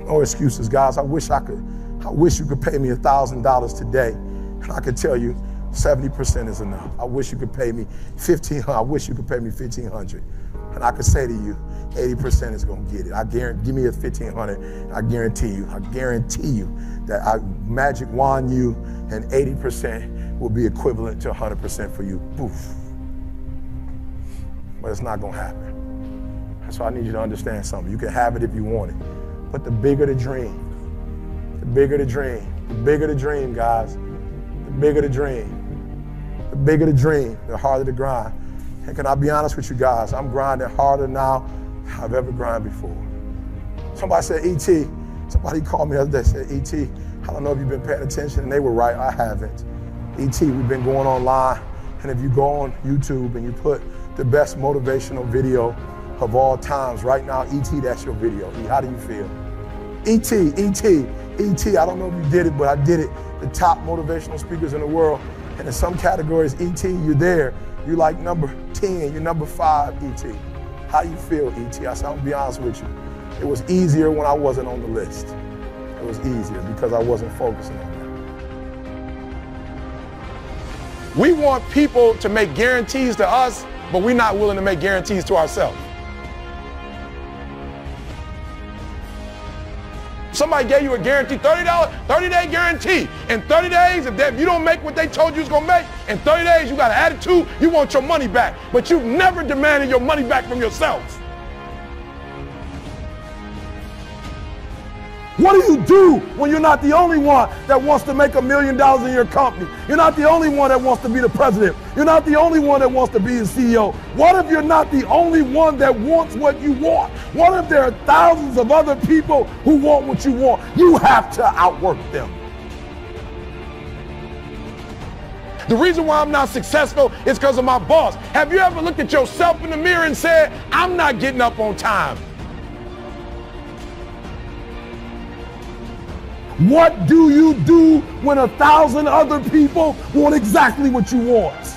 No excuses, guys. I wish you could pay me $1,000 today, and I could tell you 70% is enough. I wish you could pay me $1,500. I wish you could pay me $1,500, and I could say to you, 80% is gonna get it. I guarantee. Give me a $1,500. I guarantee you that magic wand you, and 80% will be equivalent to 100% for you. Poof. But it's not gonna happen. That's why I need you to understand something. You can have it if you want it, but the bigger the dream, the bigger the dream, the bigger the dream, guys, the bigger the dream, the bigger the dream, the harder the grind. And can I be honest with you guys? I'm grinding harder now than I've ever grinded before. Somebody said, E.T., somebody called me the other day, said, E.T., I don't know if you've been paying attention, and they were right, I haven't. E.T., we've been going online, and if you go on YouTube and you put the best motivational video of all times right now, E.T., that's your video. How do you feel? E.T., I don't know if you did it, but I did it. The top motivational speakers in the world, and in some categories, E.T., you're there. You're like number 10, you're number 5, E.T. How you feel, E.T.? I said, I'm gonna be honest with you. It was easier when I wasn't on the list. It was easier because I wasn't focusing on that. We want people to make guarantees to us, but we're not willing to make guarantees to ourselves. Somebody gave you a guarantee, $30, 30-day guarantee. In 30 days, if you don't make what they told you was gonna make, in 30 days you got an attitude, you want your money back. But you've never demanded your money back from yourself. What do you do when you're not the only one that wants to make $1 million in your company? You're not the only one that wants to be the president. You're not the only one that wants to be the CEO. What if you're not the only one that wants what you want? What if there are thousands of other people who want what you want? You have to outwork them. The reason why I'm not successful is because of my boss. Have you ever looked at yourself in the mirror and said, I'm not getting up on time? What do you do when 1,000 other people want exactly what you want?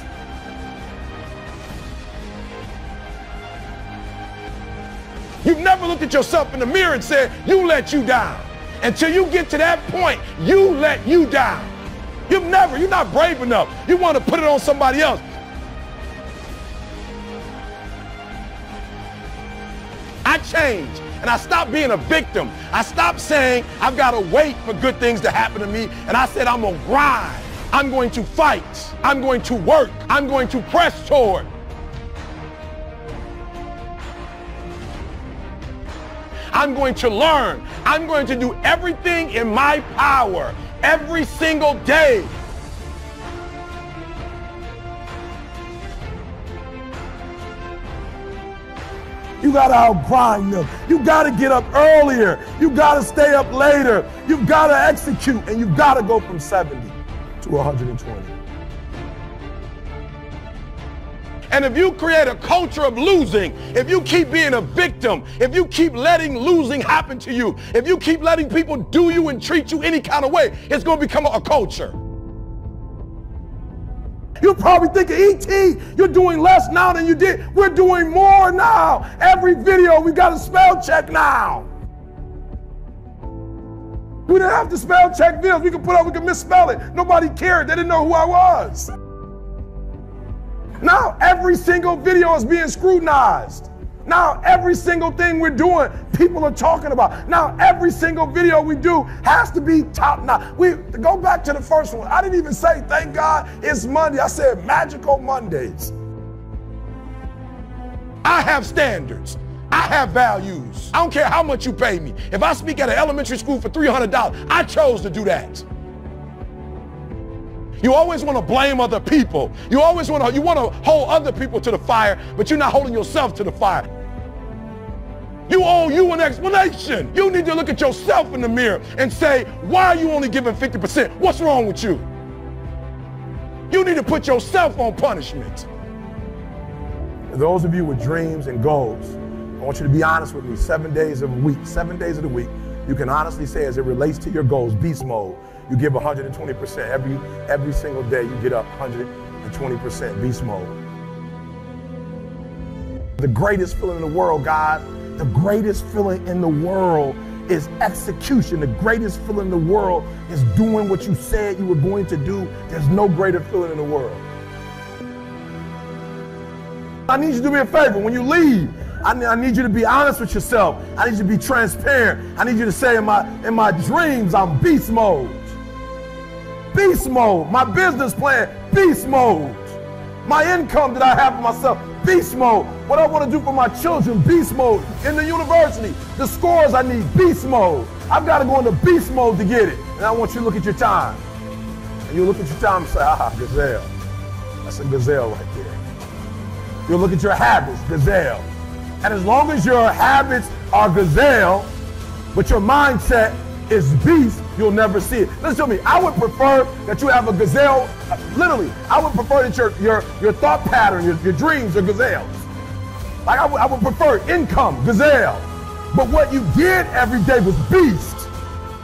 You've never looked at yourself in the mirror and said, you let you down. Until you get to that point, you let you down. You're not brave enough. You want to put it on somebody else. I changed. And I stopped being a victim. I stopped saying, I've got to wait for good things to happen to me. And I said, I'm going to grind. I'm going to fight. I'm going to work. I'm going to press toward. I'm going to learn. I'm going to do everything in my power every single day. You gotta outgrind them. You gotta get up earlier. You gotta stay up later. You gotta execute, and you gotta go from 70 to 120. And if you create a culture of losing, if you keep being a victim, if you keep letting losing happen to you, if you keep letting people do you and treat you any kind of way, it's gonna become a culture. You're probably thinking, E.T., you're doing less now than you did. We're doing more now. Every video, we got a spell check now. We didn't have to spell check videos. We could misspell it. Nobody cared. They didn't know who I was. Now, every single video is being scrutinized. Now, every single thing we're doing, people are talking about. Now, every single video we do has to be top notch. Go back to the first one. I didn't even say, thank God it's Monday. I said, magical Mondays. I have standards. I have values. I don't care how much you pay me. If I speak at an elementary school for $300, I chose to do that. You always want to blame other people. You want to hold other people to the fire, but you're not holding yourself to the fire. You owe you an explanation. You need to look at yourself in the mirror and say, why are you only giving 50%? What's wrong with you? You need to put yourself on punishment. Those of you with dreams and goals, I want you to be honest with me. 7 days of the week, you can honestly say as it relates to your goals, beast mode, you give 120%. Every single day you get up 120%, beast mode. The greatest feeling in the world, guys, the greatest feeling in the world is execution. The greatest feeling in the world is doing what you said you were going to do. There's no greater feeling in the world. I need you to do me a favor. When you leave, I need you to be honest with yourself. I need you to be transparent. I need you to say in my dreams, I'm beast mode. Beast mode. My business plan, beast mode. My income that I have for myself, beast mode. What I want to do for my children, beast mode. In the university, the scores I need, beast mode. I've got to go into beast mode to get it. And I want you to look at your time. And you look at your time and say, gazelle. That's a gazelle right there. You'll look at your habits, gazelle. And as long as your habits are gazelle, but your mindset is beast, you'll never see it. Listen to me, I would prefer that you have a gazelle, literally, I would prefer that your thought pattern, your dreams are gazelles. Like I would prefer income, gazelle. But what you did every day was beast.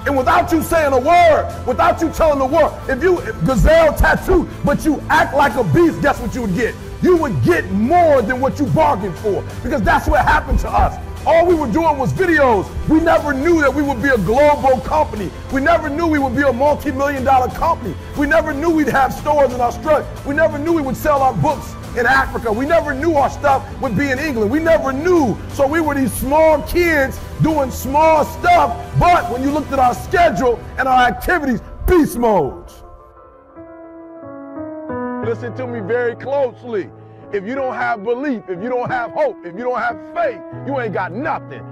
And without you saying a word, without you telling the world, if you gazelle tattoo, but you act like a beast, guess what you would get? You would get more than what you bargained for, because that's what happened to us. All we were doing was videos. We never knew that we would be a global company. We never knew we would be a multi-million-dollar company. We never knew we'd have stores in Australia. We never knew we would sell our books in Africa. We never knew our stuff would be in England. We never knew. So we were these small kids doing small stuff, but when you looked at our schedule and our activities, beast modes. Listen to me very closely. If you don't have belief, if you don't have hope, if you don't have faith, you ain't got nothing.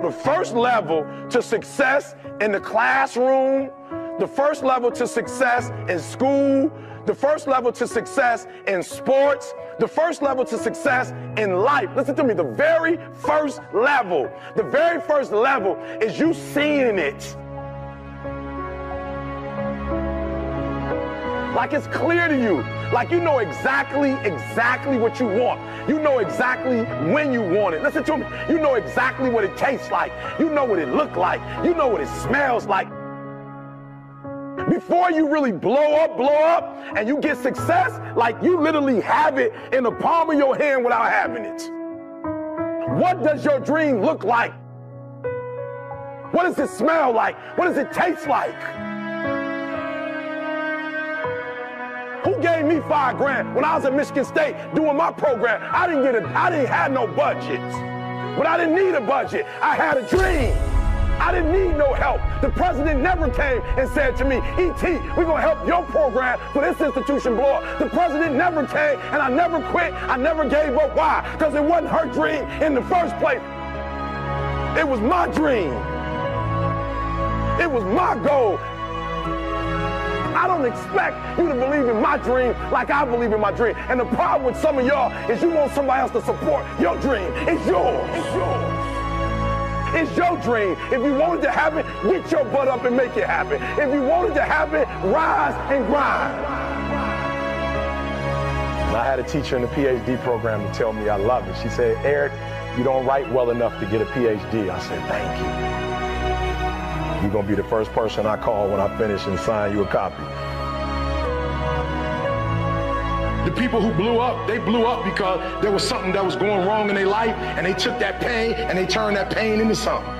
The first level to success in the classroom, the first level to success in school, the first level to success in sports, the first level to success in life. Listen to me, the very first level is you seeing it. Like it's clear to you, like you know exactly what you want. You know exactly when you want it. Listen to me, you know exactly what it tastes like. You know what it looks like. You know what it smells like. Before you really blow up, and you get success, like you literally have it in the palm of your hand without having it. What does your dream look like? What does it smell like? What does it taste like? Who gave me $5 grand when I was at Michigan State doing my program? I didn't have no budget. But I didn't need a budget. I had a dream. I didn't need no help. The president never came and said to me, E.T., we're going to help your program for this institution blow up. The president never came, and I never quit. I never gave up. Why? Because it wasn't her dream in the first place. It was my dream. It was my goal. I don't expect you to believe in my dream like I believe in my dream. And the problem with some of y'all is you want somebody else to support your dream. It's yours. It's yours. It's your dream. If you wanted to happen, get your butt up and make it happen. If you wanted to happen, rise and grind. And I had a teacher in the PhD program to tell me I love it. She said, Eric, you don't write well enough to get a PhD. I said, thank you. You're going to be the first person I call when I finish and sign you a copy. The people who blew up, they blew up because there was something that was going wrong in their life, and they took that pain and they turned that pain into something.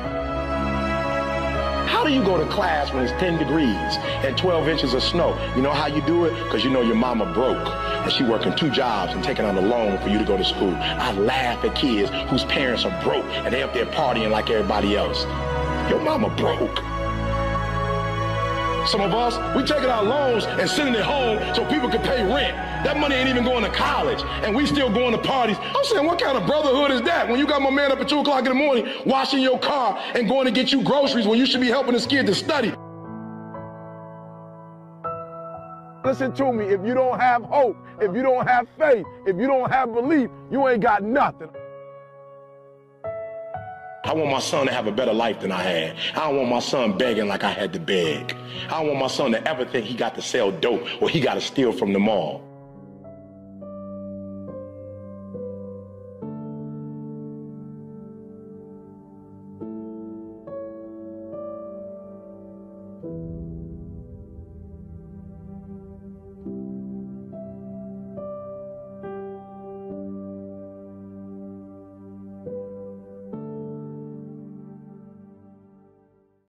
How do you go to class when it's 10 degrees and 12 inches of snow? You know how you do it? Because you know your mama broke and she working 2 jobs and taking out a loan for you to go to school. I laugh at kids whose parents are broke and they up there partying like everybody else. Your mama broke. Some of us, we taking out loans and sending it home so people can pay rent. That money ain't even going to college, and we still going to parties. I'm saying, what kind of brotherhood is that when you got my man up at 2 o'clock in the morning washing your car and going to get you groceries when you should be helping this kid to study? Listen to me, if you don't have hope, if you don't have faith, if you don't have belief, you ain't got nothing. I want my son to have a better life than I had. I don't want my son begging like I had to beg. I don't want my son to ever think he got to sell dope or he got to steal from the mall.